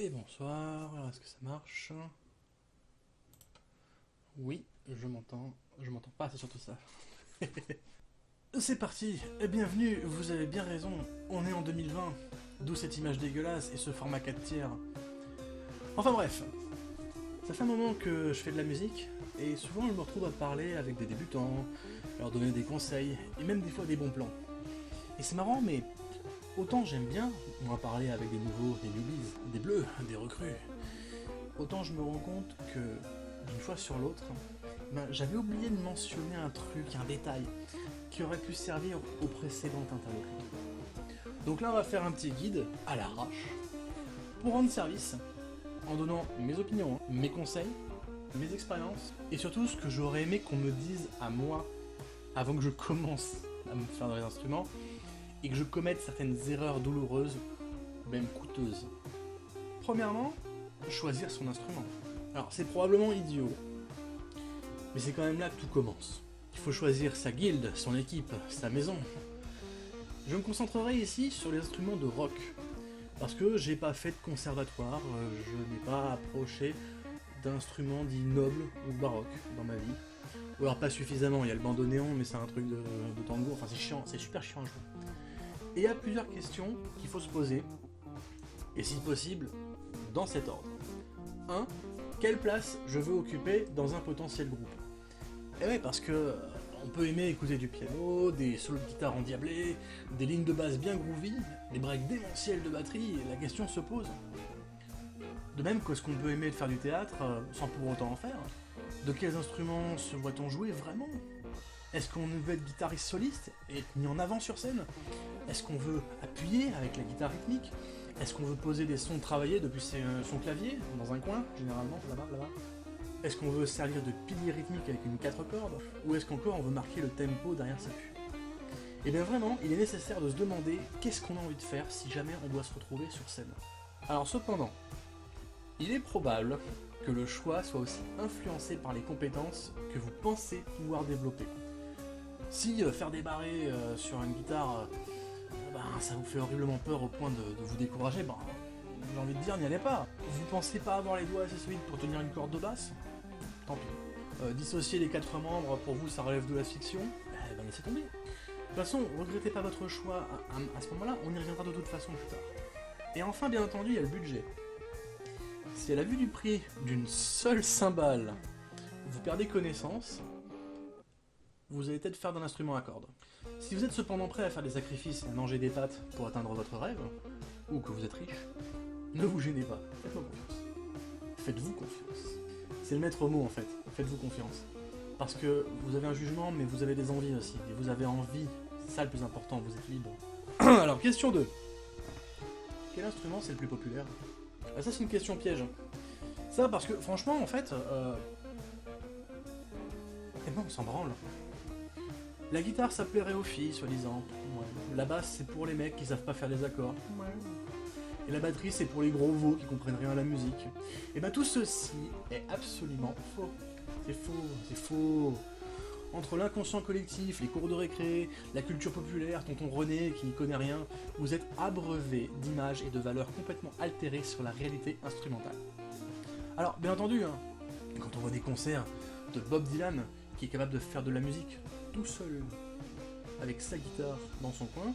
Et bonsoir, alors est-ce que ça marche? Oui, je m'entends pas, c'est surtout ça. C'est parti, et bienvenue, vous avez bien raison, on est en 2020, d'où cette image dégueulasse et ce format 4 tiers. Enfin bref, ça fait un moment que je fais de la musique, et souvent je me retrouve à parler avec des débutants, leur donner des conseils, et même des fois des bons plans. Et c'est marrant, mais autant j'aime bien, moi, parler avec des nouveaux, des newbies, des bleus, des recrues, autant je me rends compte que, d'une fois sur l'autre, j'avais oublié de mentionner un truc, un détail, qui aurait pu servir au précédent interlocuteur. Donc là, on va faire un petit guide, à l'arrache, pour rendre service, en donnant mes opinions, mes conseils, mes expériences, et surtout ce que j'aurais aimé qu'on me dise à moi, avant que je commence à me faire dans les instruments, et que je commette certaines erreurs douloureuses, même coûteuses. Premièrement, choisir son instrument. Alors c'est probablement idiot, mais c'est quand même là que tout commence. Il faut choisir sa guilde, son équipe, sa maison. Je me concentrerai ici sur les instruments de rock, parce que j'ai pas fait de conservatoire, je n'ai pas approché d'instruments dits nobles ou baroques dans ma vie. Ou alors pas suffisamment, il y a le bandoneon, mais c'est un truc de tango, enfin c'est chiant, c'est super chiant à jouer. Et il y a plusieurs questions qu'il faut se poser, et si possible, dans cet ordre. 1. Quelle place je veux occuper dans un potentiel groupe? Et ouais, parce que on peut aimer écouter du piano, des solos de guitare endiablés, des lignes de basse bien groovy, des breaks démentiels de batterie, et la question se pose. De même qu'est-ce qu'on peut aimer de faire du théâtre sans pour autant en faire? De quels instruments se voit-on jouer vraiment? Est-ce qu'on veut être guitariste soliste et être mis en avant sur scène? Est-ce qu'on veut appuyer avec la guitare rythmique? Est-ce qu'on veut poser des sons travaillés depuis son clavier, dans un coin, généralement, là-bas? Est-ce qu'on veut servir de pilier rythmique avec une 4 cordes? Ou est-ce qu'encore on veut marquer le tempo derrière sa vue? Et bien vraiment, il est nécessaire de se demander qu'est-ce qu'on a envie de faire si jamais on doit se retrouver sur scène. Alors cependant, il est probable que le choix soit aussi influencé par les compétences que vous pensez pouvoir développer. Si faire des barrés sur une guitare, ça vous fait horriblement peur au point de vous décourager, j'ai envie de dire, n'y allez pas. Vous pensez pas avoir les doigts assez solides pour tenir une corde de basse? Tant pis. Dissocier les 4 membres, pour vous, ça relève de la fiction? Laissez tomber. De toute façon, regrettez pas votre choix à ce moment-là, on y reviendra de toute façon plus tard. Et enfin, bien entendu, il y a le budget. Si à la vue du prix d'une seule cymbale, vous perdez connaissance, vous allez peut-être faire d'un instrument à cordes. Si vous êtes cependant prêt à faire des sacrifices et à manger des pâtes pour atteindre votre rêve, ou que vous êtes riche, ne vous gênez pas, faites-moi confiance. Faites-vous confiance. C'est le maître mot en fait, faites-vous confiance. Parce que vous avez un jugement, mais vous avez des envies aussi, et vous avez envie, c'est ça le plus important, vous êtes libre. Alors, question 2. Quel instrument c'est le plus populaire? Ça c'est une question piège. Ça parce que franchement en fait, on s'en branle. La guitare ça plairait aux filles soi-disant. Ouais. La basse c'est pour les mecs qui savent pas faire les accords. Ouais. Et la batterie c'est pour les gros veaux qui comprennent rien à la musique. Et tout ceci est absolument faux. C'est faux, c'est faux. Entre l'inconscient collectif, les cours de récré, la culture populaire, tonton René qui n'y connaît rien, vous êtes abreuvé d'images et de valeurs complètement altérées sur la réalité instrumentale. Alors, bien entendu, quand on voit des concerts de Bob Dylan, qui est capable de faire de la musique tout seul, avec sa guitare dans son coin,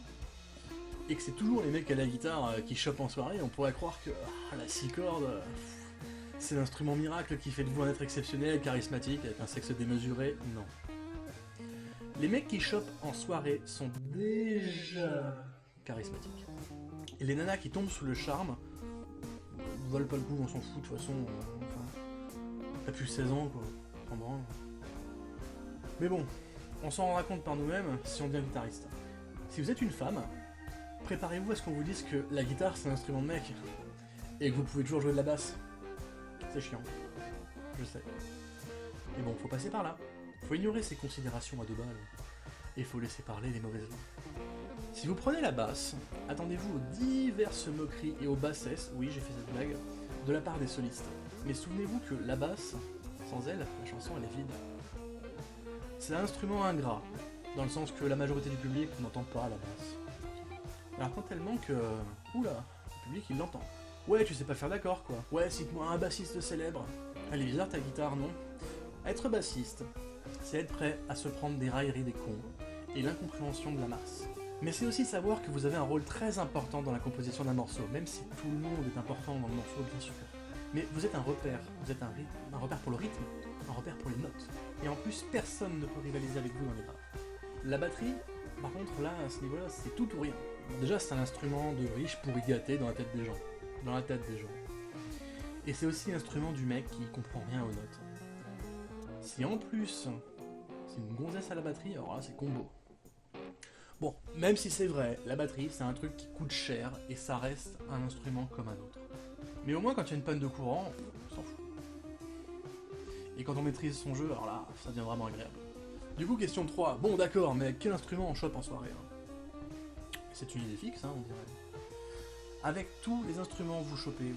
et que c'est toujours les mecs à la guitare qui chopent en soirée, on pourrait croire que la 6 cordes, c'est l'instrument miracle qui fait de vous un être exceptionnel, charismatique, avec un sexe démesuré. Non. Les mecs qui chopent en soirée sont déjà charismatiques. Et les nanas qui tombent sous le charme, valent pas le coup, on s'en fout de toute façon. T'as plus 16 ans quoi, en branle. Mais bon, on s'en rendra compte par nous-mêmes si on devient guitariste. Si vous êtes une femme, préparez-vous à ce qu'on vous dise que la guitare c'est un instrument de mec, et que vous pouvez toujours jouer de la basse. C'est chiant, je sais. Mais bon, faut passer par là. Faut ignorer ces considérations à 2 balles, et faut laisser parler les mauvaises langues. Si vous prenez la basse, attendez-vous aux diverses moqueries et aux bassesses, oui j'ai fait cette blague, de la part des solistes. Mais souvenez-vous que la basse, sans elle, la chanson elle est vide. C'est un instrument ingrat, dans le sens que la majorité du public n'entend pas la basse. Alors quand elle manque, oula, le public il l'entend. Ouais, tu sais pas faire d'accords, quoi. Ouais, cite-moi un bassiste célèbre. Elle est bizarre ta guitare, non? Être bassiste, c'est être prêt à se prendre des railleries des cons et l'incompréhension de la masse. Mais c'est aussi savoir que vous avez un rôle très important dans la composition d'un morceau, même si tout le monde est important dans le morceau, bien sûr. Mais vous êtes un repère, vous êtes un repère pour le rythme, un repère pour les notes. Et en plus, personne ne peut rivaliser avec vous dans les graves. La batterie, par contre, là, à ce niveau-là, c'est tout ou rien. Déjà, c'est un instrument de riche pourri gâté dans la tête des gens. Dans la tête des gens. Et c'est aussi l'instrument du mec qui comprend rien aux notes. Si en plus, c'est une gonzesse à la batterie, alors là, c'est combo. Bon, même si c'est vrai, la batterie, c'est un truc qui coûte cher, et ça reste un instrument comme un autre. Mais au moins, quand il y a une panne de courant, on s'en fout. Et quand on maîtrise son jeu, alors là, ça devient vraiment agréable. Du coup, question 3. Bon, d'accord, mais quel instrument on chope en soirée C'est une idée fixe, on dirait. Avec tous les instruments que vous chopez,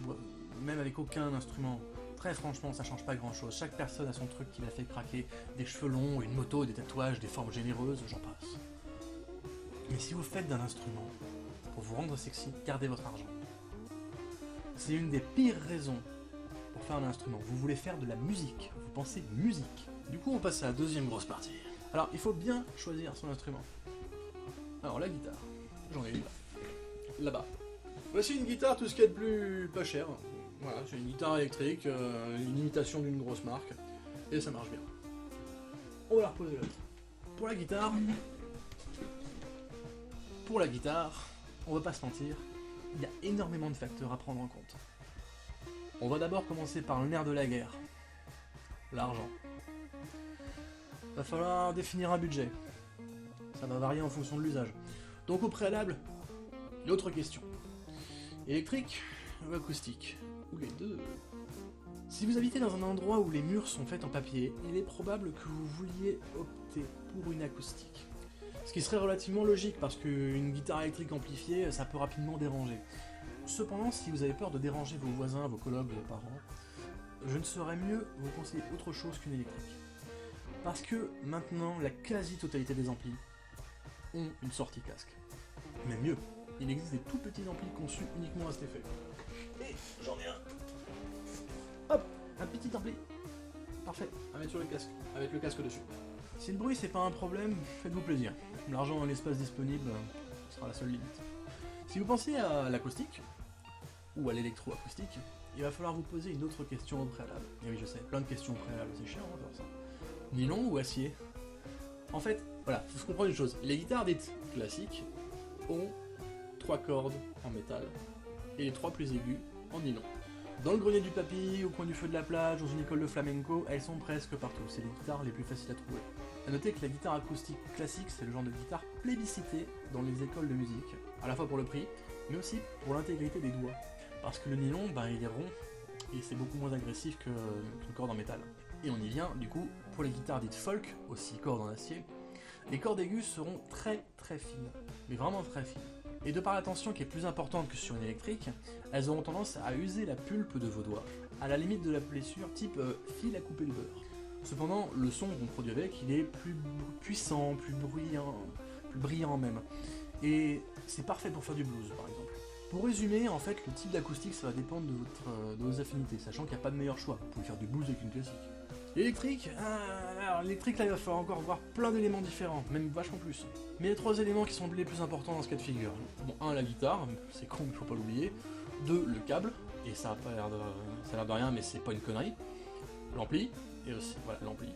même avec aucun instrument, très franchement, ça change pas grand-chose. Chaque personne a son truc qui l'a fait craquer. Des cheveux longs, une moto, des tatouages, des formes généreuses, j'en passe. Mais si vous faites d'un instrument, pour vous rendre sexy, gardez votre argent. C'est une des pires raisons pour faire un instrument. Vous voulez faire de la musique, vous pensez musique. Du coup, on passe à la deuxième grosse partie. Alors, il faut bien choisir son instrument. Alors, la guitare, j'en ai une là-bas. Voici une guitare, tout ce qu'il y a de plus pas cher. Voilà, c'est une guitare électrique, une imitation d'une grosse marque, et ça marche bien. On va la reposer là. Pour la guitare, on va pas se mentir, il y a énormément de facteurs à prendre en compte. On va d'abord commencer par le nerf de la guerre, l'argent. Va falloir définir un budget. Ça va varier en fonction de l'usage. Donc au préalable, l'autre question. Électrique ou acoustique? Ou les deux? Si vous habitez dans un endroit où les murs sont faits en papier, il est probable que vous vouliez opter pour une acoustique. Ce qui serait relativement logique parce qu'une guitare électrique amplifiée, ça peut rapidement déranger. Cependant, si vous avez peur de déranger vos voisins, vos colocs, vos parents, je ne saurais mieux vous conseiller autre chose qu'une électrique. Parce que maintenant, la quasi-totalité des amplis ont une sortie casque. Mais mieux, il existe des tout petits amplis conçus uniquement à cet effet. Et j'en ai un. Hop, un petit ampli. Parfait, à mettre sur le casque, avec le casque dessus. Si le bruit c'est pas un problème, faites-vous plaisir. L'argent et l'espace disponible, ce sera la seule limite. Si vous pensez à l'acoustique, ou à l'électroacoustique, il va falloir vous poser une autre question au préalable. Et oui, je sais, plein de questions préalables, c'est chiant de faire ça. Nylon ou acier? En fait, voilà, faut se comprendre une chose. Les guitares dites classiques ont 3 cordes en métal, et les 3 plus aigus en nylon. Dans le grenier du papy, au coin du feu de la plage, dans une école de flamenco, elles sont presque partout. C'est les guitares les plus faciles à trouver. A noter que la guitare acoustique classique, c'est le genre de guitare plébiscité dans les écoles de musique, à la fois pour le prix, mais aussi pour l'intégrité des doigts. Parce que le nylon, il est rond, et c'est beaucoup moins agressif qu'une corde en métal. Et on y vient, du coup, pour les guitares dites folk, aussi cordes en acier, les cordes aiguës seront très très fines, mais vraiment très fines. Et de par la tension qui est plus importante que sur une électrique, elles auront tendance à user la pulpe de vos doigts, à la limite de la blessure type fil à couper le beurre. Cependant, le son qu'on produit avec, il est plus puissant, plus brillant même. Et c'est parfait pour faire du blues, par exemple. Pour résumer, en fait, le type d'acoustique, ça va dépendre de vos affinités, sachant qu'il n'y a pas de meilleur choix. Vous pouvez faire du blues avec une classique. L'électrique, alors l'électrique là il va falloir encore voir plein d'éléments différents, même vachement plus. Mais il y a 3 éléments qui sont les plus importants dans ce cas de figure. Bon, 1 la guitare, c'est con mais faut pas l'oublier. 2 le câble, et ça a pas l'air de rien mais c'est pas une connerie. L'ampli, et aussi, voilà, l'ampli.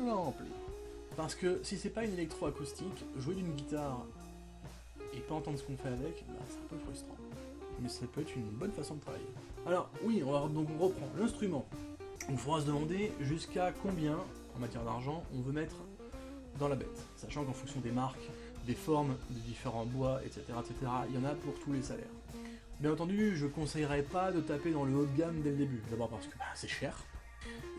L'ampli. Parce que si c'est pas une électroacoustique, jouer d'une guitare et pas entendre ce qu'on fait avec, c'est un peu frustrant. Mais ça peut être une bonne façon de travailler. Alors oui, donc on reprend l'instrument. On pourra se demander jusqu'à combien, en matière d'argent, on veut mettre dans la bête. Sachant qu'en fonction des marques, des formes, des différents bois, etc., il y en a pour tous les salaires. Bien entendu, je conseillerais pas de taper dans le haut de gamme dès le début. D'abord parce que c'est cher,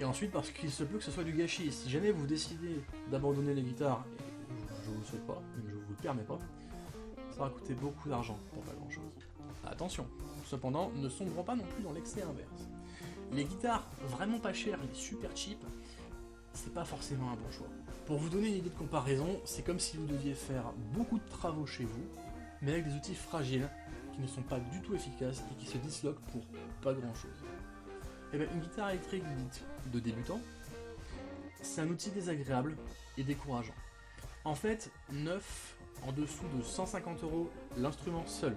et ensuite parce qu'il se peut que ce soit du gâchis. Si jamais vous décidez d'abandonner les guitares, et je vous le souhaite pas, même je vous le permets pas, ça va coûter beaucoup d'argent pour pas grand chose. Attention, cependant, ne sombrons pas non plus dans l'excès inverse. Les guitares vraiment pas chères, les super cheap, c'est pas forcément un bon choix. Pour vous donner une idée de comparaison, c'est comme si vous deviez faire beaucoup de travaux chez vous, mais avec des outils fragiles qui ne sont pas du tout efficaces et qui se disloquent pour pas grand chose. Et bien, une guitare électrique dite de débutant, c'est un outil désagréable et décourageant. En fait, neuf, en dessous de 150 € l'instrument seul.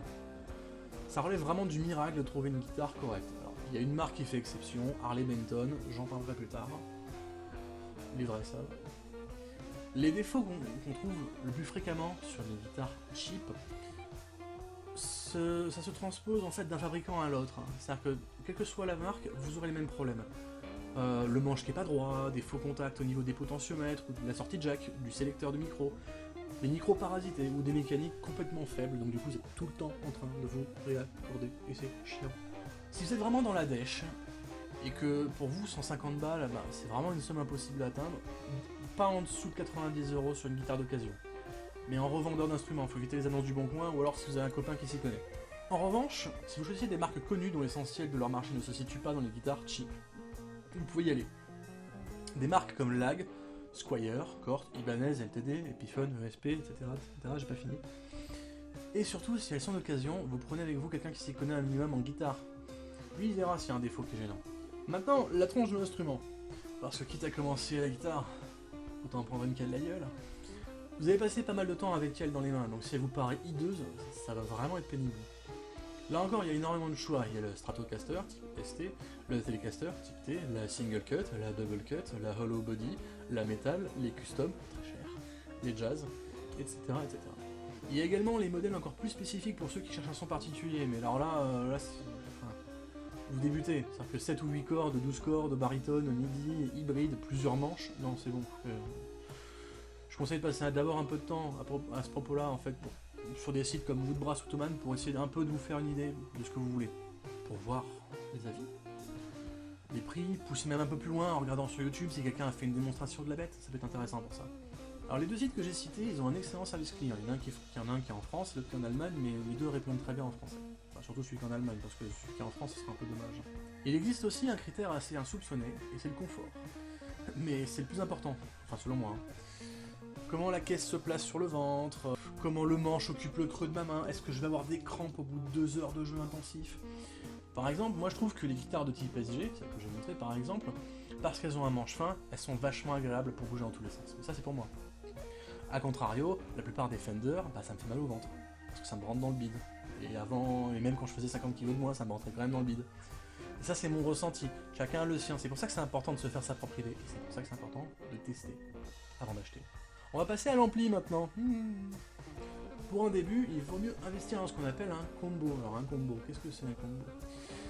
Ça relève vraiment du miracle de trouver une guitare correcte. Alors, il y a une marque qui fait exception, Harley Benton, j'en parlerai plus tard. Les vrais savent. Les défauts qu'on trouve le plus fréquemment sur les guitares cheap, ça se transpose en fait d'un fabricant à l'autre. C'est-à-dire que, quelle que soit la marque, vous aurez les mêmes problèmes. Le manche qui est pas droit, des faux contacts au niveau des potentiomètres, ou de la sortie jack, du sélecteur de micro, des micros parasités ou des mécaniques complètement faibles, donc du coup vous êtes tout le temps en train de vous réaccorder, et c'est chiant. Si vous êtes vraiment dans la dèche, et que pour vous 150 balles, bah, c'est vraiment une somme impossible à atteindre, pas en dessous de 90 € sur une guitare d'occasion. Mais en revendeur d'instruments, il faut éviter les annonces du Bon Coin, ou alors si vous avez un copain qui s'y connaît. En revanche, si vous choisissez des marques connues dont l'essentiel de leur marché ne se situe pas dans les guitares cheap, vous pouvez y aller. Des marques comme Lag, Squier, Cort, Ibanez, LTD, Epiphone, ESP, etc., j'ai pas fini. Et surtout, si elles sont d'occasion, vous prenez avec vous quelqu'un qui s'y connaît un minimum en guitare. Lui, il verra s'il y a un défaut qui est gênant. Maintenant, la tronche de l'instrument. Parce que quitte à commencer la guitare, autant en prendre une qu'elle la gueule. Vous avez passé pas mal de temps avec elle dans les mains, donc si elle vous paraît hideuse, ça va vraiment être pénible. Là encore, il y a énormément de choix. Il y a le Stratocaster, type ST, le Telecaster, type T, la Single Cut, la Double Cut, la Hollow Body, la Metal, les Custom, très cher, les Jazz, etc., etc. Il y a également les modèles encore plus spécifiques pour ceux qui cherchent un son particulier, mais alors là, vous débutez. C'est-à-dire que 7 ou 8 cordes, 12 cordes, baryton, midi, hybride, plusieurs manches, non c'est bon. Je conseille de passer d'abord un peu de temps à ce propos-là, en fait, sur des sites comme Woodbrass ou Thomann pour essayer un peu de vous faire une idée de ce que vous voulez, pour voir les avis, les prix, pousser même un peu plus loin en regardant sur YouTube si quelqu'un a fait une démonstration de la bête, ça peut être intéressant pour ça. Alors les deux sites que j'ai cités, ils ont un excellent service client, il y en a un qui est en France, l'autre qui est en Allemagne, mais les deux répondent très bien en français. Enfin, surtout celui qui est en Allemagne, parce que celui qui est en France, ce serait un peu dommage. Il existe aussi un critère assez insoupçonné, et c'est le confort. Mais c'est le plus important, enfin selon moi. Comment la caisse se place sur le ventre, comment le manche occupe le creux de ma main, est-ce que je vais avoir des crampes au bout de 2 heures de jeu intensif. Par exemple, moi je trouve que les guitares de type SG, celles que j'ai montrées par exemple, parce qu'elles ont un manche fin, elles sont vachement agréables pour bouger dans tous les sens. Mais ça c'est pour moi. A contrario, la plupart des Fender, bah, ça me fait mal au ventre, parce que ça me rentre dans le bide. Et même quand je faisais 50 kg de moins, ça me rentrait quand même dans le bide. Et ça c'est mon ressenti, chacun a le sien, c'est pour ça que c'est important de se faire sa propre idée, et c'est pour ça que c'est important de tester avant d'acheter. On va passer à l'ampli maintenant. Pour un début, il vaut mieux investir dans ce qu'on appelle un combo. Alors un combo, qu'est-ce que c'est un combo?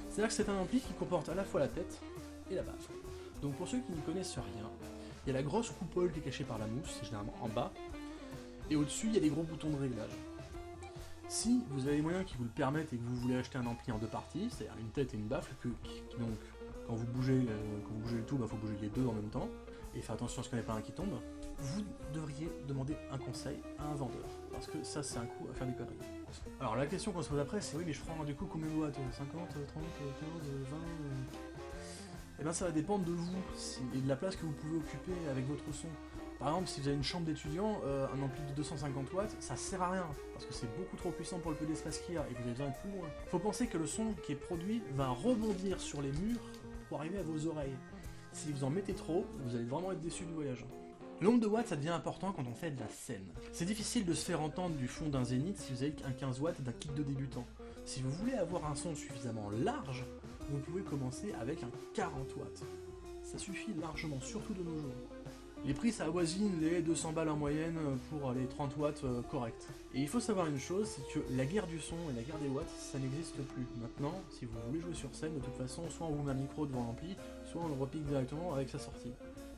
C'est-à-dire que c'est un ampli qui comporte à la fois la tête et la base. Donc pour ceux qui n'y connaissent rien, il y a la grosse coupole qui est cachée par la mousse, c'est généralement en bas, et au-dessus il y a des gros boutons de réglage. Si vous avez les moyens qui vous le permettent et que vous voulez acheter un ampli en deux parties, c'est-à-dire une tête et une baffle, qui donc quand vous bougez le tout, il faut bouger les deux en même temps, et faire attention à ce qu'il n'y en ait pas un qui tombe, vous devriez demander un conseil à un vendeur, parce que ça c'est un coup à faire des conneries. Alors la question qu'on se pose après c'est oui mais je prends du coup combien de watts, 50, 30, 15, 20 Eh bien ça va dépendre de vous, et de la place que vous pouvez occuper avec votre son. Par exemple si vous avez une chambre d'étudiant, un ampli de 250 watts, ça sert à rien, parce que c'est beaucoup trop puissant pour le peu d'espace qu'il y a, et que vous avez besoin d'être plus loin. Faut penser que le son qui est produit va rebondir sur les murs pour arriver à vos oreilles. Si vous en mettez trop, vous allez vraiment être déçu du voyage. Le nombre de watts, ça devient important quand on fait de la scène. C'est difficile de se faire entendre du fond d'un zénith si vous avez un 15 watts d'un kit de débutant. Si vous voulez avoir un son suffisamment large, vous pouvez commencer avec un 40 watts. Ça suffit largement, surtout de nos jours. Les prix, ça avoisine les 200 balles en moyenne pour les 30 watts corrects. Et il faut savoir une chose, c'est que la guerre du son et la guerre des watts, ça n'existe plus. Maintenant, si vous voulez jouer sur scène, de toute façon, soit on vous met un micro devant l'ampli, soit on le repique directement avec sa sortie.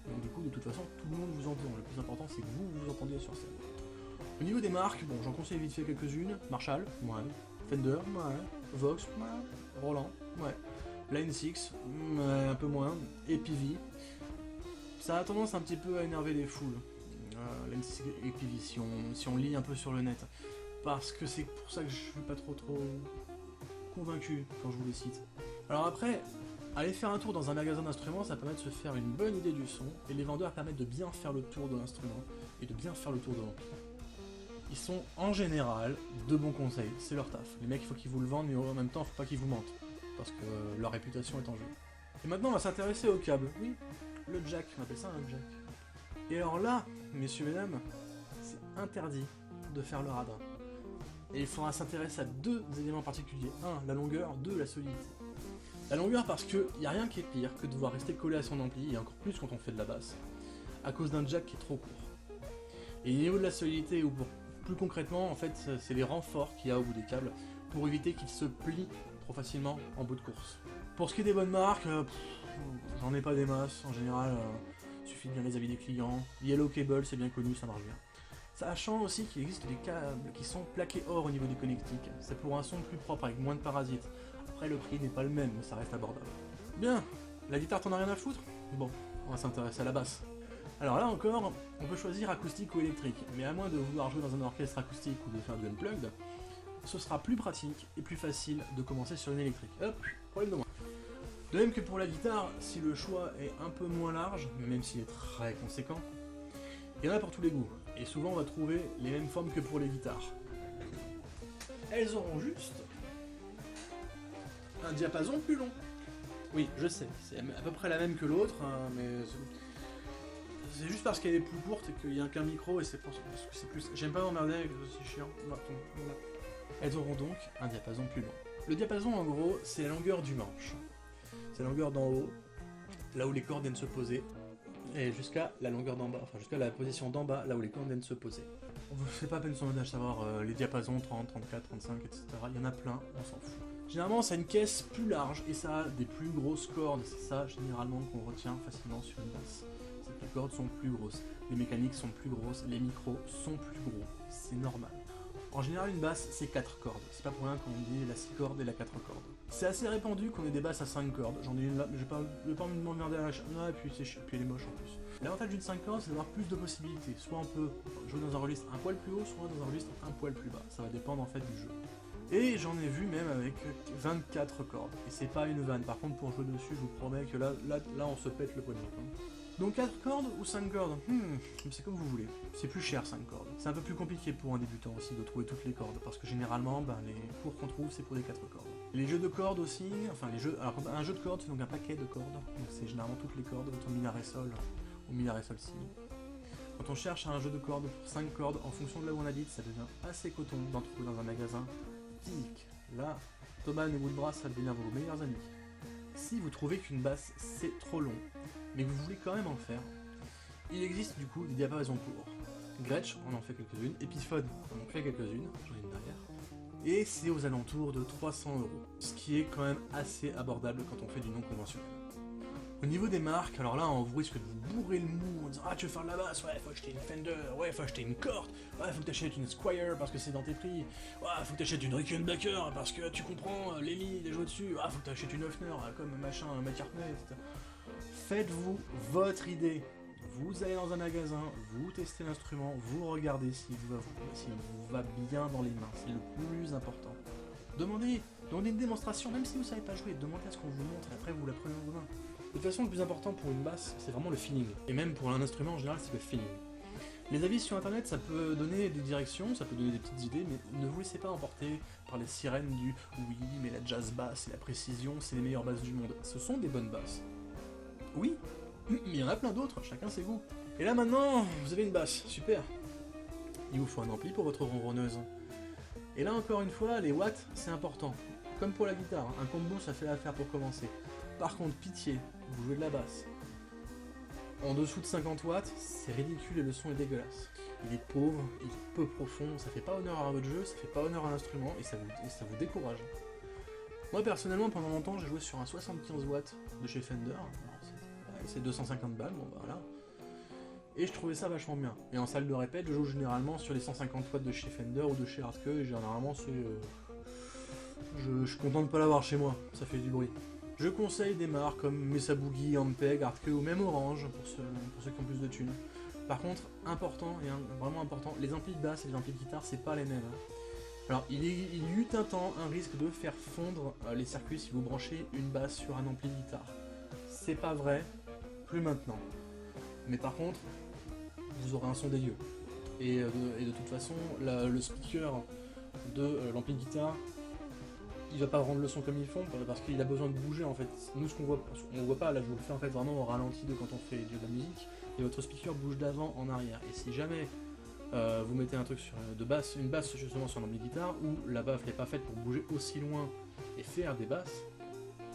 Donc du coup, de toute façon, tout le monde vous entend. Le plus important, c'est que vous entendiez sur scène. Au niveau des marques, bon, j'en conseille vite fait quelques-unes. Marshall, ouais. Fender, ouais. Vox, ouais. Roland, ouais. Line 6, un peu moins. EPV. Ça a tendance un petit peu à énerver les foules. Line 6 et EPV, si on lit un peu sur le net. Parce que c'est pour ça que je suis pas trop convaincu quand je vous les cite. Alors après, aller faire un tour dans un magasin d'instruments, ça permet de se faire une bonne idée du son, et les vendeurs permettent de bien faire le tour de l'instrument, et de bien faire le tour de l'ampli. ils sont en général de bons conseils, c'est leur taf. Les mecs, il faut qu'ils vous le vendent, mais en même temps, il faut pas qu'ils vous mentent, parce que leur réputation est en jeu. Et maintenant, on va s'intéresser au câble. Oui, le jack, on appelle ça un jack. Et alors là, messieurs, mesdames, c'est interdit de faire le radin. Et il faudra s'intéresser à deux éléments particuliers. Un, la longueur, deux, la solidité. La longueur parce que y a rien qui est pire que de devoir rester collé à son ampli, et encore plus quand on fait de la basse, à cause d'un jack qui est trop court. Et au niveau de la solidité, ou plus concrètement, en fait, c'est les renforts qu'il y a au bout des câbles pour éviter qu'ils se plient trop facilement en bout de course. Pour ce qui est des bonnes marques, j'en ai pas des masses, en général, il suffit de lire les avis des clients. Yellow Cable, c'est bien connu, ça marche bien. Sachant aussi qu'il existe des câbles qui sont plaqués or au niveau du connectique, c'est pour un son plus propre avec moins de parasites. Après, le prix n'est pas le même, mais ça reste abordable. Bien, la guitare t'en as rien à foutre? Bon, on va s'intéresser à la basse. Alors là encore, on peut choisir acoustique ou électrique, mais à moins de vouloir jouer dans un orchestre acoustique ou de faire du unplugged, ce sera plus pratique et plus facile de commencer sur une électrique. Hop, problème de moins. De même que pour la guitare, si le choix est un peu moins large, même s'il est très conséquent, il y en a pour tous les goûts, et souvent on va trouver les mêmes formes que pour les guitares. Elles auront juste un diapason plus long. Oui, je sais, c'est à peu près la même que l'autre, hein, mais c'est juste parce qu'elle est plus courte et qu'il n'y a qu'un micro et c'est parce que c'est plus... J'aime pas m'emmerder avec c'est chiant. Voilà. Elles auront donc un diapason plus long. Le diapason, en gros, c'est la longueur du manche. C'est la longueur d'en haut, là où les cordes viennent se poser, et jusqu'à la longueur d'en bas, enfin jusqu'à la position d'en bas, là où les cordes viennent se poser. On ne fait pas peine son de savoir les diapasons 30, 34, 35, etc. Il y en a plein, on s'en fout. Généralement, ça a une caisse plus large et ça a des plus grosses cordes. C'est ça, généralement, qu'on retient facilement sur une basse. C'est que les cordes sont plus grosses, les mécaniques sont plus grosses, les micros sont plus gros. C'est normal. En général, une basse, c'est 4 cordes. C'est pas pour rien qu'on dit la 6 cordes et la 4 cordes. C'est assez répandu qu'on ait des basses à 5 cordes. J'en ai une là, mais je vais pas m'emmerder à la chaîne. Ah, et puis elle est moche en plus. L'avantage d'une 5 cordes, c'est d'avoir plus de possibilités. Soit on peut jouer dans un registre un poil plus haut, soit dans un registre un poil plus bas. Ça va dépendre en fait du jeu. Et j'en ai vu même avec 24 cordes. Et c'est pas une vanne. Par contre, pour jouer dessus, je vous promets que là on se pète le poignet. Donc 4 cordes ou 5 cordes c'est comme vous voulez. C'est plus cher 5 cordes. C'est un peu plus compliqué pour un débutant aussi de trouver toutes les cordes. Parce que généralement, les cours qu'on trouve, c'est pour les 4 cordes. Les jeux de cordes aussi, enfin les jeux... Alors un jeu de cordes, c'est donc un paquet de cordes. Donc c'est généralement toutes les cordes, votre mi, la, ré, sol ou mi, la, ré, sol, si. Quand on cherche un jeu de cordes pour 5 cordes, en fonction de là où on habite, ça devient assez coton d'en trouver dans un magasin physique. Là, Thomann et Woodbrass, ça devient vos meilleurs amis. Si vous trouvez qu'une basse c'est trop long, mais que vous voulez quand même en faire, il existe du coup des diapasons courts. Gretsch, on en fait quelques-unes, Epiphone, on en fait quelques-unes, j'en ai une derrière. Et c'est aux alentours de 300 €, ce qui est quand même assez abordable quand on fait du non conventionnel. Au niveau des marques, alors là, on vous risque de vous bourrer le mou en disant « Ah, tu veux faire de la basse? Ouais, faut acheter une Fender, ouais, faut acheter une Cort, ouais, faut que t'achètes une Squier parce que c'est dans tes prix, ouais, faut que t'achètes une Rickenbacker parce que tu comprends, Lemmy, les jouer dessus, ah, faut que t'achètes une Höfner, comme machin, McCartney, etc. » Faites-vous votre idée. Vous allez dans un magasin, vous testez l'instrument, vous regardez s'il vous va bien dans les mains, c'est le plus important. Demandez une démonstration, même si vous ne savez pas jouer, demandez à ce qu'on vous montre et après vous la prenez en vos mains. De toute façon, le plus important pour une basse, c'est vraiment le feeling. Et même pour un instrument en général, c'est le feeling. Les avis sur internet, ça peut donner des directions, ça peut donner des petites idées, mais ne vous laissez pas emporter par les sirènes du « oui, mais la jazz basse et la précision, c'est les meilleures basses du monde ». Ce sont des bonnes basses. Oui, mais il y en a plein d'autres, chacun ses goûts. Et là maintenant, vous avez une basse, super. Il vous faut un ampli pour votre ronronneuse. Et là encore une fois, les watts, c'est important. Comme pour la guitare, un combo ça fait l'affaire pour commencer. Par contre, pitié, vous jouez de la basse. En dessous de 50 watts, c'est ridicule et le son est dégueulasse. Il est pauvre, il est peu profond, ça fait pas honneur à votre jeu, ça fait pas honneur à l'instrument et ça vous décourage. Moi personnellement, pendant longtemps, j'ai joué sur un 75 watts de chez Fender. C'est 250 balles, bon bah voilà. Et je trouvais ça vachement bien. Et en salle de répète, je joue généralement sur les 150 watts de chez Fender ou de chez Artke, et généralement c'est... Je suis content de pas l'avoir chez moi, ça fait du bruit. Je conseille des marques comme Mesa Boogie, Ampeg, Artke ou même Orange pour ceux qui ont plus de thunes. Par contre, important, et vraiment important, les amplis de basse et les amplis de guitare, c'est pas les mêmes. Alors, il y eut un temps un risque de faire fondre les circuits si vous branchez une basse sur un ampli de guitare. C'est pas vrai, plus maintenant. Mais par contre, vous aurez un son dégueu. Et de toute façon, le speaker de l'ampli de guitare, il va pas rendre le son comme ils font parce qu'il a besoin de bouger en fait. Nous, ce qu'on voit, on voit pas, là je vous le fais en fait vraiment au ralenti de quand on fait de la musique, et votre speaker bouge d'avant en arrière. Et si jamais vous mettez un truc de basse, une basse justement sur l'ampli de guitare, où la baffe n'est pas faite pour bouger aussi loin et faire des basses,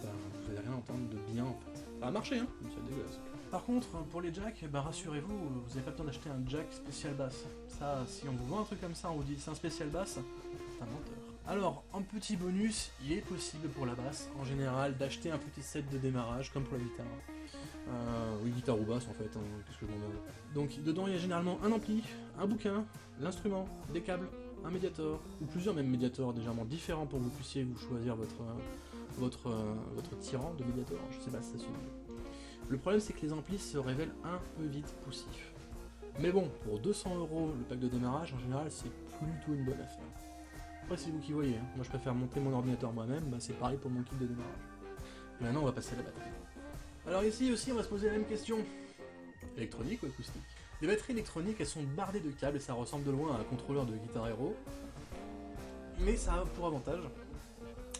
ben, vous allez rien entendre de bien en fait. Ça a marché, hein, mais c'est dégueulasse. Par contre, pour les jacks, bah rassurez-vous, vous n'avez pas besoin d'acheter un jack spécial basse. Ça, si on vous vend un truc comme ça, on vous dit c'est un spécial basse, c'est un menteur. Alors, en petit bonus, il est possible pour la basse, en général, d'acheter un petit set de démarrage, comme pour la guitare. Oui, guitare ou basse en fait, hein, qu'est-ce que je m'en donne. Donc, dedans, il y a généralement un ampli, un bouquin, l'instrument, des câbles, un médiator, ou plusieurs même médiators légèrement différents pour que vous puissiez vous choisir votre tyran de médiator, je sais pas si ça se dit. Le problème, c'est que les amplis se révèlent un peu vite poussifs. Mais bon, pour 200 € le pack de démarrage, en général, c'est plutôt une bonne affaire. Après, c'est vous qui voyez, hein. Moi je préfère monter mon ordinateur moi-même, bah, c'est pareil pour mon kit de démarrage. Et maintenant, on va passer à la batterie. Alors ici aussi, on va se poser la même question. Électronique ou acoustique? Les batteries électroniques, elles sont bardées de câbles et ça ressemble de loin à un contrôleur de Guitar Hero. Mais ça a pour avantage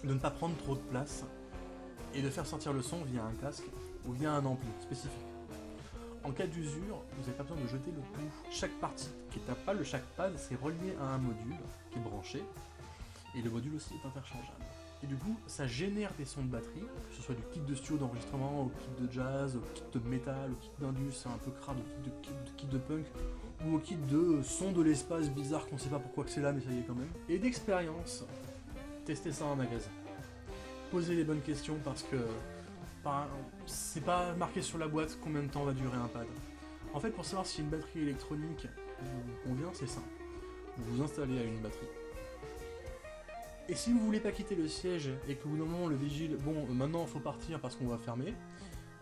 de ne pas prendre trop de place et de faire sortir le son via un casque ou via un ampli spécifique. En cas d'usure, vous n'avez pas besoin de jeter le tout. Chaque partie qui est un pad, chaque pad, c'est relié à un module qui est branché, et le module aussi est interchangeable. Et du coup, ça génère des sons de batterie, que ce soit du kit de studio d'enregistrement, au kit de jazz, au kit de métal, au kit d'indus, un peu crade, au kit de punk, ou au kit de son de l'espace bizarre qu'on sait pas pourquoi que c'est là, mais ça y est quand même. Et d'expérience, testez ça en magasin. Posez les bonnes questions parce que c'est pas marqué sur la boîte combien de temps va durer un pad. En fait, pour savoir si une batterie électronique vous convient, c'est simple. Vous vous installez à une batterie. Et si vous voulez pas quitter le siège et que vous demandez le vigile, bon, maintenant il faut partir parce qu'on va fermer,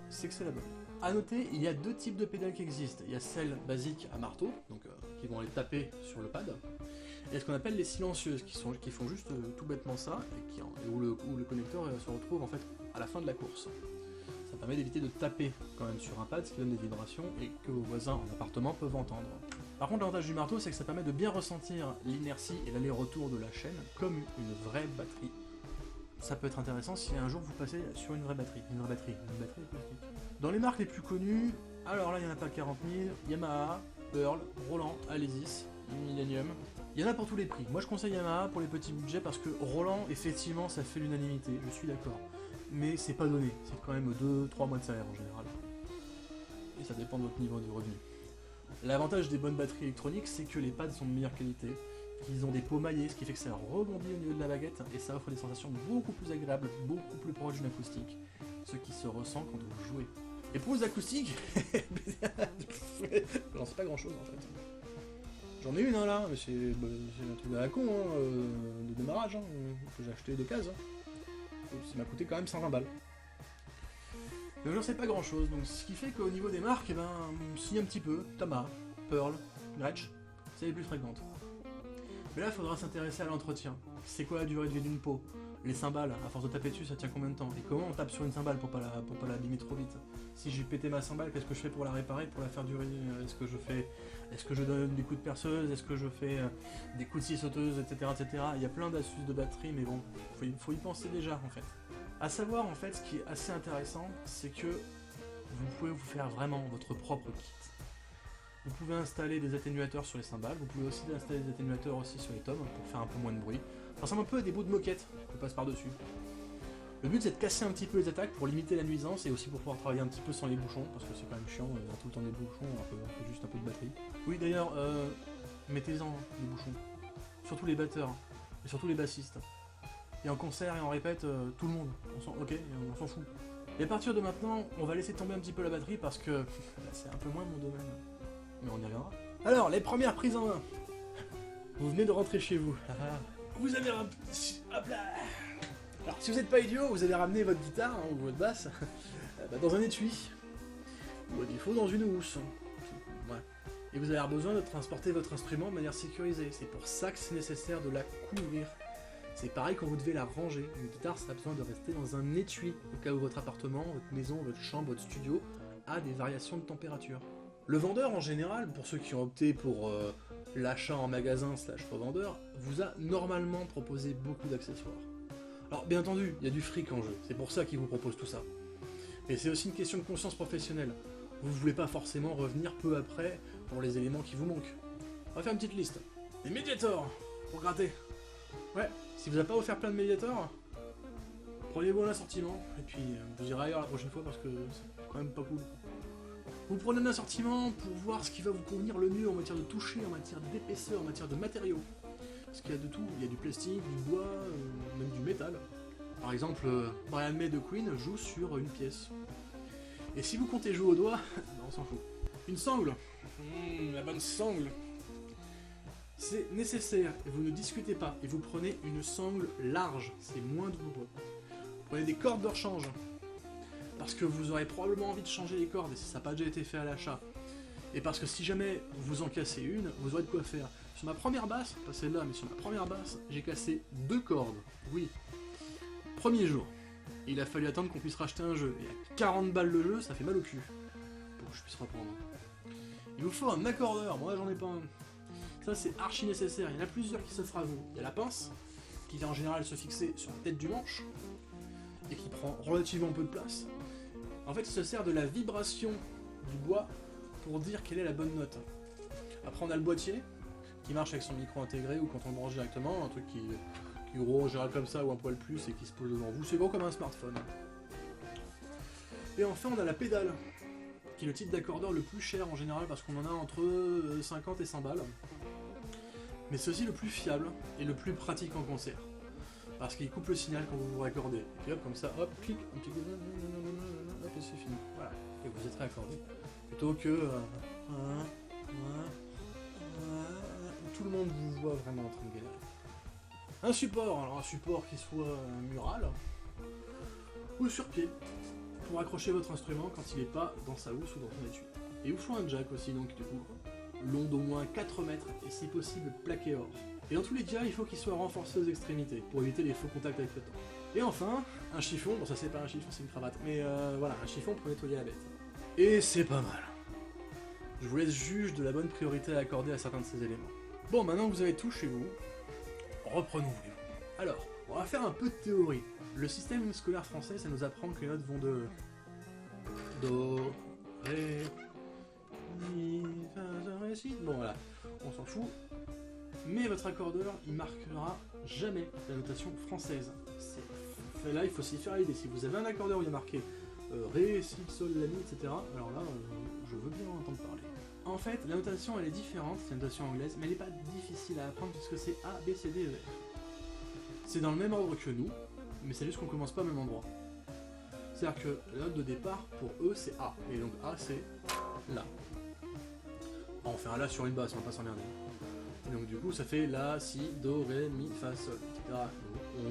c'est que c'est la bonne. A noter, il y a deux types de pédales qui existent. Il y a celles basiques à marteau, donc qui vont aller taper sur le pad, et ce qu'on appelle les silencieuses, qui font juste tout bêtement ça, et où le connecteur se retrouve en fait à la fin de la course. Ça permet d'éviter de taper quand même sur un pad, ce qui donne des vibrations et que vos voisins en appartement peuvent entendre. Par contre, l'avantage du marteau, c'est que ça permet de bien ressentir l'inertie et l'aller-retour de la chaîne comme une vraie batterie. Ça peut être intéressant si un jour vous passez sur une vraie batterie. Une vraie batterie acoustique. Dans les marques les plus connues, alors là il y en a pas 40 000, Yamaha, Pearl, Roland, Alesis, Millennium. Il y en a pour tous les prix. Moi je conseille Yamaha pour les petits budgets parce que Roland, effectivement, ça fait l'unanimité, je suis d'accord. Mais c'est pas donné, c'est quand même 2-3 mois de salaire en général. Et ça dépend de votre niveau de revenu. L'avantage des bonnes batteries électroniques, c'est que les pads sont de meilleure qualité, qu'ils ont des peaux maillées, ce qui fait que ça rebondit au niveau de la baguette, et ça offre des sensations beaucoup plus agréables, beaucoup plus proches d'une acoustique, ce qui se ressent quand vous jouez. Et pour les acoustiques, j'en sais pas grand chose en fait. J'en ai une hein, là, mais c'est un truc à la con, hein, de démarrage, hein, que j'ai acheté d'occasion. Ça m'a coûté quand même 120 balles. Donc j'en sais pas grand chose, donc ce qui fait qu'au niveau des marques, eh ben, si un petit peu, Tama, Pearl, Gretsch, c'est les plus fréquentes. Mais là, il faudra s'intéresser à l'entretien. C'est quoi la durée de vie d'une peau? Les cymbales, à force de taper dessus, ça tient combien de temps? Et comment on tape sur une cymbale pour pas l'abîmer trop vite? Si j'ai pété ma cymbale, qu'est-ce que je fais pour la réparer, pour la faire durer? Est-ce que je donne des coups de perceuse? Est-ce que je fais des coups de scie sauteuse, etc., etc. Il y a plein d'astuces de batterie, mais bon, faut y penser déjà, en fait. À savoir, en fait, ce qui est assez intéressant, c'est que vous pouvez vous faire vraiment votre propre kit. Vous pouvez installer des atténuateurs sur les cymbales, vous pouvez aussi installer des atténuateurs aussi sur les tomes pour faire un peu moins de bruit. Ça ressemble un peu à des bouts de moquette qu'on passe par-dessus. Le but c'est de casser un petit peu les attaques pour limiter la nuisance et aussi pour pouvoir travailler un petit peu sans les bouchons, parce que c'est quand même chiant, il y a tout le temps des bouchons, un peu juste un peu de batterie. Oui d'ailleurs, mettez-en des bouchons. Surtout les batteurs, et surtout les bassistes. Et en concert et en répète, tout le monde, on s'en fout. Et à partir de maintenant, on va laisser tomber un petit peu la batterie parce que c'est un peu moins mon domaine. Mais on y reviendra. Alors, les premières prises en main. Vous venez de rentrer chez vous. Vous avez hop là. Alors, si vous n'êtes pas idiot, vous avez ramené votre guitare ou votre basse dans un étui. Ou à défaut dans une housse. Ouais. Et vous avez besoin de transporter votre instrument de manière sécurisée. C'est pour ça que c'est nécessaire de la couvrir. C'est pareil quand vous devez la ranger. Une guitare, ça a besoin de rester dans un étui, au cas où votre appartement, votre maison, votre chambre, votre studio a des variations de température. Le vendeur, en général, pour ceux qui ont opté pour l'achat en magasin / revendeur vous a normalement proposé beaucoup d'accessoires. Alors bien entendu, il y a du fric en jeu, c'est pour ça qu'ils vous proposent tout ça. Et c'est aussi une question de conscience professionnelle. Vous ne voulez pas forcément revenir peu après pour les éléments qui vous manquent. On va faire une petite liste. Les Mediators, pour gratter. Ouais, si vous n'avez pas offert plein de Mediators, prenez-vous un assortiment, et puis vous irez ailleurs la prochaine fois parce que c'est quand même pas cool. Vous prenez un assortiment pour voir ce qui va vous convenir le mieux en matière de toucher, en matière d'épaisseur, en matière de matériaux. Parce qu'il y a de tout, il y a du plastique, du bois, même du métal. Par exemple, Brian May de Queen joue sur une pièce. Et si vous comptez jouer au doigt, non, on s'en fout. Une sangle, la bonne sangle. C'est nécessaire, et vous ne discutez pas, et vous prenez une sangle large, c'est moins douloureux. Vous prenez des cordes de rechange, parce que vous aurez probablement envie de changer les cordes, et si ça n'a pas déjà été fait à l'achat. Et parce que si jamais vous en cassez une, vous aurez de quoi faire. Sur ma première basse, pas celle-là, mais sur ma première basse, j'ai cassé 2 cordes, oui. Premier jour, il a fallu attendre qu'on puisse racheter un jeu, et à 40 balles le jeu, ça fait mal au cul, pour que je puisse reprendre. Il vous faut un accordeur, moi j'en ai pas un. Ça c'est archi nécessaire, il y en a plusieurs qui s'offrent à vous. Il y a la pince, qui vient en général se fixer sur la tête du manche, et qui prend relativement peu de place. En fait, il se sert de la vibration du bois pour dire quelle est la bonne note. Après on a le boîtier, qui marche avec son micro intégré, ou quand on le branche directement, un truc qui est gros en général comme ça, ou un poil plus, et qui se pose devant vous. C'est gros comme un smartphone. Et enfin on a la pédale, qui est le type d'accordeur le plus cher en général, parce qu'on en a entre 50 et 100 balles. Mais c'est aussi le plus fiable et le plus pratique en concert. Parce qu'il coupe le signal quand vous vous raccordez. Et puis hop, comme ça, hop, clic, un petit coup, hop, et c'est fini. Voilà. Et vous êtes raccordé. Plutôt que tout le monde vous voit vraiment en train de galérer. Un support, alors un support qui soit mural ou sur pied, pour accrocher votre instrument quand il n'est pas dans sa housse ou dans son étui. Et il vous faut un jack aussi, donc du coup, long d'au moins 4 mètres et si possible plaqué or. Et dans tous les cas, il faut qu'il soit renforcé aux extrémités pour éviter les faux contacts avec le temps. Et enfin, un chiffon, bon ça c'est pas un chiffon, c'est une cravate, mais voilà, un chiffon pour nettoyer la bête. Et c'est pas mal. Je vous laisse juge de la bonne priorité à accorder à certains de ces éléments. Bon, maintenant que vous avez tout chez vous, reprenons-vous. Alors, on va faire un peu de théorie. Le système scolaire français, ça nous apprend que les notes vont de Do, Ré, Mi, Fa, Sol, Ré, Si. Bon voilà, on s'en fout. Mais votre accordeur, il marquera jamais la notation française. Là, il faut s'y faire l'idée. Si vous avez un accordeur où il y a marqué Ré, Si, Sol, La, Mi, etc., alors là, je veux bien en entendre parler. En fait, la notation, elle est différente, c'est une notation anglaise, mais elle n'est pas difficile à apprendre puisque c'est A, B, C, D, E, F. C'est dans le même ordre que nous, mais c'est juste qu'on commence pas au même endroit. C'est-à-dire que la note de départ, pour eux, c'est A. Et donc A, c'est La. On fait un La sur une basse, on va pas s'emmerder. Et donc du coup, ça fait La, Si, Do, Ré, Mi, Fa, Sol, etc.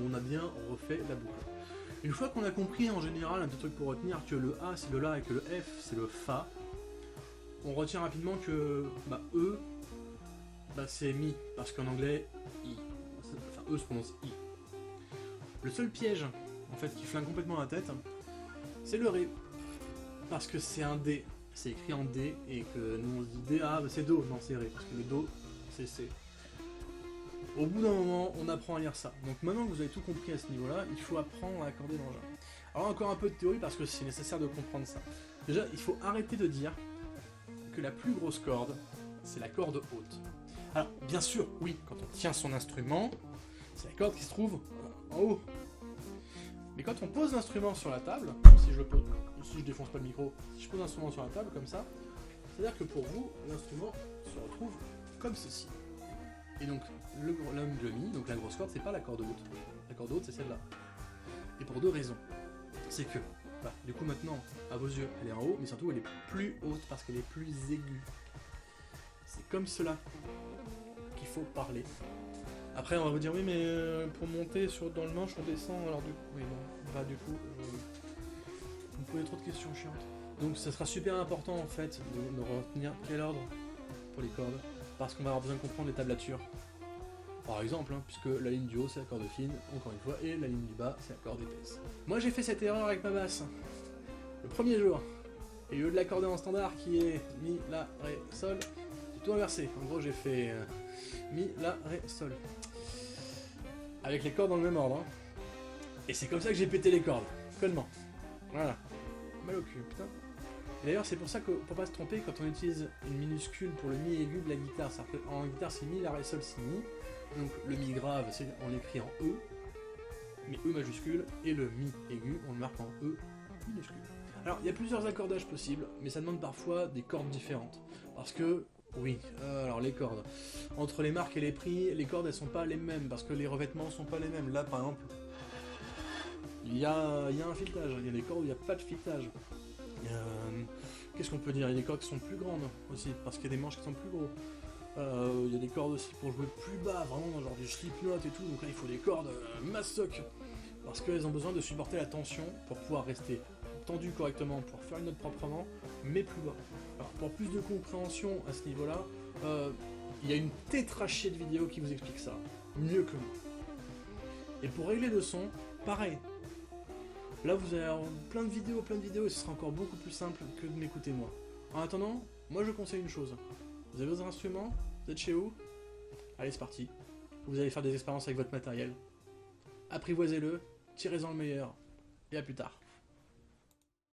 On a bien refait la boucle. Une fois qu'on a compris, en général, un petit truc pour retenir, que le A, c'est le La et que le F, c'est le Fa, on retient rapidement que E, c'est Mi, parce qu'en anglais, I. Enfin, E se prononce I. Le seul piège, en fait, qui flingue complètement la tête, c'est le Ré. Parce que c'est un D. C'est écrit en D, et que nous on se dit D, c'est Do. Non, c'est Ré, parce que le Do, c'est C. Au bout d'un moment, on apprend à lire ça. Donc maintenant que vous avez tout compris à ce niveau-là, il faut apprendre à accorder l'engin. Alors encore un peu de théorie, parce que c'est nécessaire de comprendre ça. Déjà, il faut arrêter de dire que la plus grosse corde, c'est la corde haute. Alors, bien sûr, oui, quand on tient son instrument, c'est la corde qui se trouve en haut. Mais quand on pose l'instrument sur la table, si je défonce pas le micro, si je pose l'instrument sur la table comme ça, c'est-à-dire que pour vous, l'instrument se retrouve comme ceci. Et donc, le Mi, donc la grosse corde, c'est pas la corde haute. La corde haute, c'est celle-là. Et pour 2 raisons. C'est que, du coup maintenant, à vos yeux, elle est en haut, mais surtout elle est plus haute parce qu'elle est plus aiguë. C'est comme cela qu'il faut parler. Après, on va vous dire, oui, mais pour monter dans le manche, on descend, alors du coup, oui, non, du coup, vous me posez trop de questions chiantes. Donc, ça sera super important, en fait, de retenir quel ordre pour les cordes, parce qu'on va avoir besoin de comprendre les tablatures. Par exemple, puisque la ligne du haut, c'est la corde fine, encore une fois, et la ligne du bas, c'est la corde épaisse. Moi, j'ai fait cette erreur avec ma basse. Le premier jour, et au lieu de l'accorder en standard, qui est Mi, La, Ré, Sol, tout inversé. En gros, j'ai fait Mi, La, Ré, Sol. Avec les cordes dans le même ordre. Hein. Et c'est comme ça que j'ai pété les cordes. Connement. Voilà. Mal au cul, putain. Et d'ailleurs, c'est pour ça que, pour pas se tromper, quand on utilise une minuscule pour le Mi aigu de la guitare, en guitare c'est Mi, La, Ré, Sol, Si, Mi. Donc le Mi grave, on l'écrit en E, mais E majuscule, et le Mi aigu, on le marque en E minuscule. Alors, il y a plusieurs accordages possibles, mais ça demande parfois des cordes différentes. Parce que, oui, alors les cordes. Entre les marques et les prix, les cordes elles sont pas les mêmes, parce que les revêtements sont pas les mêmes. Là, par exemple, il y a un filetage, il y a des cordes où il n'y a pas de filetage. Qu'est-ce qu'on peut dire? Il y a des cordes qui sont plus grandes aussi, parce qu'il y a des manches qui sont plus gros. Il y a des cordes aussi pour jouer plus bas, vraiment dans genre du slipknot et tout, donc là il faut des cordes massoc, parce qu'elles ont besoin de supporter la tension pour pouvoir rester tendues correctement, pour faire une note proprement, mais plus bas. Alors, pour plus de compréhension à ce niveau-là, il y a une tétrachée de vidéos qui vous explique ça, mieux que moi. Et pour régler le son, pareil. Là vous allez avoir plein de vidéos, et ce sera encore beaucoup plus simple que de m'écouter moi. En attendant, moi je conseille une chose. Vous avez vos instruments, vous êtes chez vous, allez c'est parti. Vous allez faire des expériences avec votre matériel. Apprivoisez-le, tirez-en le meilleur, et à plus tard.